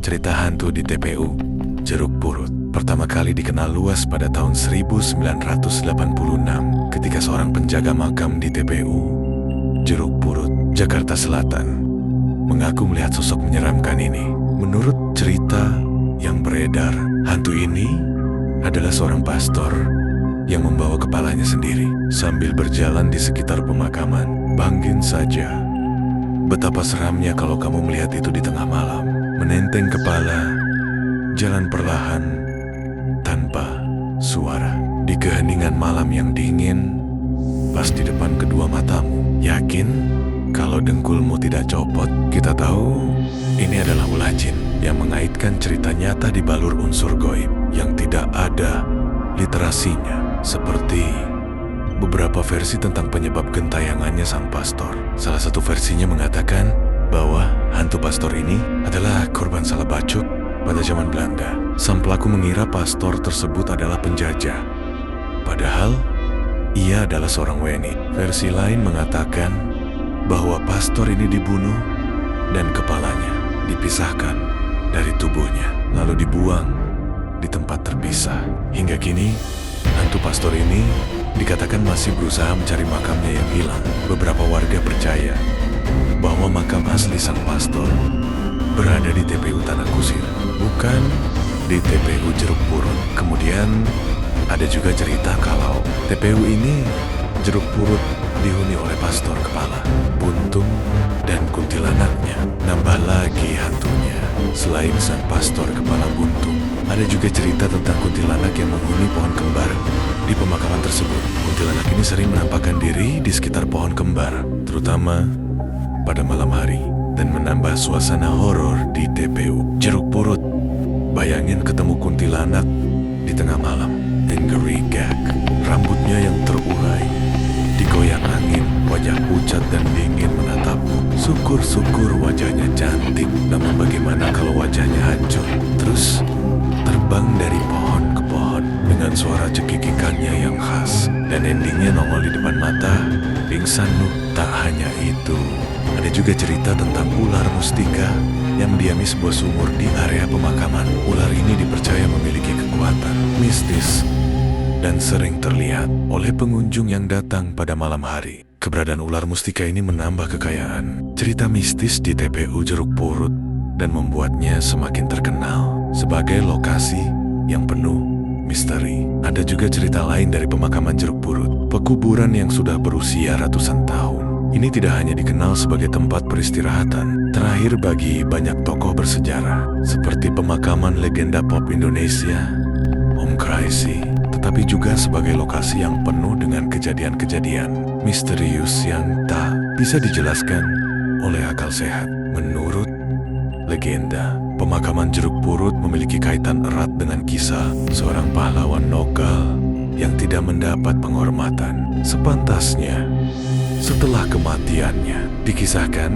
cerita hantu di TPU Jeruk Purut pertama kali dikenal luas pada tahun 1986 ketika seorang penjaga makam di TPU Jeruk Purut, Jakarta Selatan mengaku melihat sosok menyeramkan ini. Menurut cerita yang beredar, hantu ini adalah seorang pastor yang membawa kepalanya sendiri sambil berjalan di sekitar pemakaman. Bayangin saja betapa seramnya kalau kamu melihat itu di tengah malam. Menenteng kepala, jalan perlahan tanpa suara di keheningan malam yang dingin, pas di depan kedua matamu. Yakin kalau dengkulmu tidak copot? Kita tahu ini adalah ulah jin yang mengaitkan cerita nyata di balur unsur goib yang tidak ada literasinya. Seperti beberapa versi tentang penyebab gentayangannya sang pastor. Salah satu versinya mengatakan bahwa hantu pastor ini adalah korban salah bacok pada zaman Belanda. Sang pelaku mengira pastor tersebut adalah penjajah, padahal ia adalah seorang WNI. Versi lain mengatakan bahwa pastor ini dibunuh dan kepalanya dipisahkan dari tubuhnya, lalu dibuang di tempat terpisah. Hingga kini, hantu pastor ini dikatakan masih berusaha mencari makamnya yang hilang. Beberapa warga percaya bahwa makam asli sang pastor berada di TPU Tanah Kusir, bukan di TPU Jeruk Purut. Kemudian ada juga cerita kalau TPU ini Jeruk Purut dihuni oleh pastor kepala buntung dan kuntilanaknya. Nambah lagi hantunya. Selain sang pastor kepala buntung, ada juga cerita tentang kuntilanak yang menghuni pohon kembar di pemakaman tersebut. Kuntilanak ini sering menampakkan diri di sekitar pohon kembar, terutama pada malam hari, dan menambah suasana horor di TPU Jeruk Purut. Bayangin ketemu kuntilanak di tengah malam. Angry Gag, rambutnya yang terurai, digoyang angin, wajah pucat dan dingin menatapmu. Syukur-syukur wajahnya cantik, namun bagaimana kalau wajahnya hancur? Terus terbang dari pohon ke pohon dengan suara cekikikannya yang khas, dan endingnya nongol di depan mata, pingsan lu. Tak hanya itu, ada juga cerita tentang ular mustika yang mendiami sebuah sumur di area pemakaman. Ular ini dipercaya memiliki kekuatan mistis dan sering terlihat oleh pengunjung yang datang pada malam hari. Keberadaan ular mustika ini menambah kekayaan cerita mistis di TPU Jeruk Purut dan membuatnya semakin terkenal sebagai lokasi yang penuh misteri. Ada juga cerita lain dari pemakaman Jeruk Purut, pekuburan yang sudah berusia ratusan tahun. Ini tidak hanya dikenal sebagai tempat peristirahatan terakhir bagi banyak tokoh bersejarah, seperti pemakaman legenda pop Indonesia, Om Crazy, tetapi juga sebagai lokasi yang penuh dengan kejadian-kejadian misterius yang tak bisa dijelaskan oleh akal sehat. Menurut legenda, pemakaman Jeruk Purut memiliki kaitan erat dengan kisah seorang pahlawan lokal yang tidak mendapat penghormatan sepantasnya setelah kematiannya. Dikisahkan,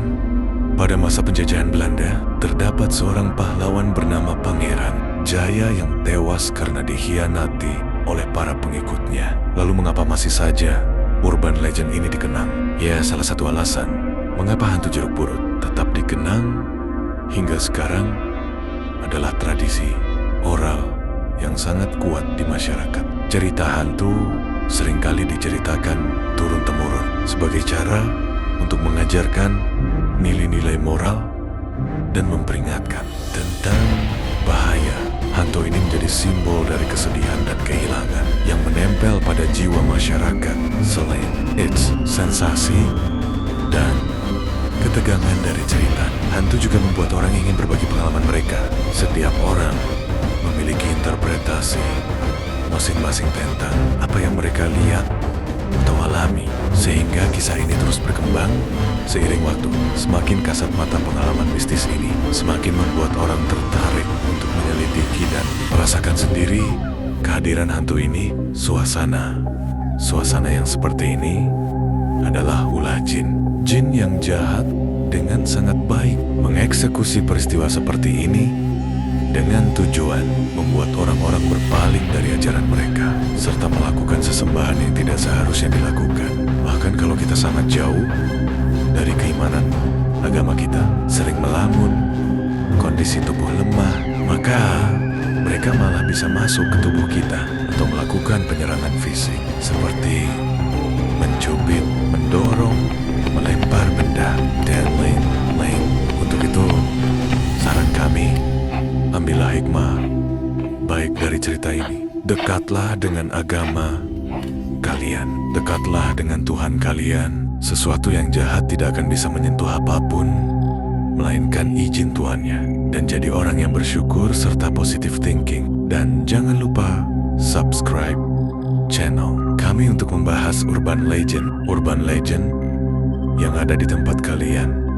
pada masa penjajahan Belanda, terdapat seorang pahlawan bernama Pangeran Jaya yang tewas karena dikhianati oleh para pengikutnya. Lalu mengapa masih saja urban legend ini dikenang? Ya, salah satu alasan mengapa hantu Jeruk Purut tetap dikenang hingga sekarang adalah tradisi oral yang sangat kuat di masyarakat. Cerita hantu seringkali diceritakan turun-temurun sebagai cara untuk mengajarkan nilai-nilai moral dan memperingatkan tentang bahaya. Hantu ini menjadi simbol dari kesedihan dan kehilangan yang menempel pada jiwa masyarakat. Selain it's sensasi dan ketegangan dari cerita, hantu juga membuat orang ingin berbagi pengalaman mereka. Setiap orang memiliki interpretasi masing-masing tentang apa yang mereka lihat atau alami, sehingga kisah ini terus berkembang seiring waktu. Semakin kasat mata pengalaman mistis ini, semakin membuat orang tertarik untuk menyelidiki dan merasakan sendiri kehadiran hantu ini. Suasana yang seperti ini adalah ulah jin. Jin yang jahat dengan sangat baik mengeksekusi peristiwa seperti ini dengan tujuan membuat orang-orang berpaling dari ajaran mereka serta melakukan sesembahan yang tidak seharusnya dilakukan. Bahkan kalau kita sangat jauh dari keimanan agama kita, sering melamun kondisi tubuh lemah, maka mereka malah bisa masuk ke tubuh kita atau melakukan penyerangan fisik seperti mencubit, mendorong, melempar benda, dan lain-lain. Untuk itu, saran kami, ambillah hikmah baik dari cerita ini. Dekatlah dengan agama kalian, dekatlah dengan Tuhan kalian. Sesuatu yang jahat tidak akan bisa menyentuh apapun, melainkan izin Tuhannya. Dan jadi orang yang bersyukur serta positive thinking. Dan jangan lupa subscribe channel kami untuk membahas urban legend yang ada di tempat kalian.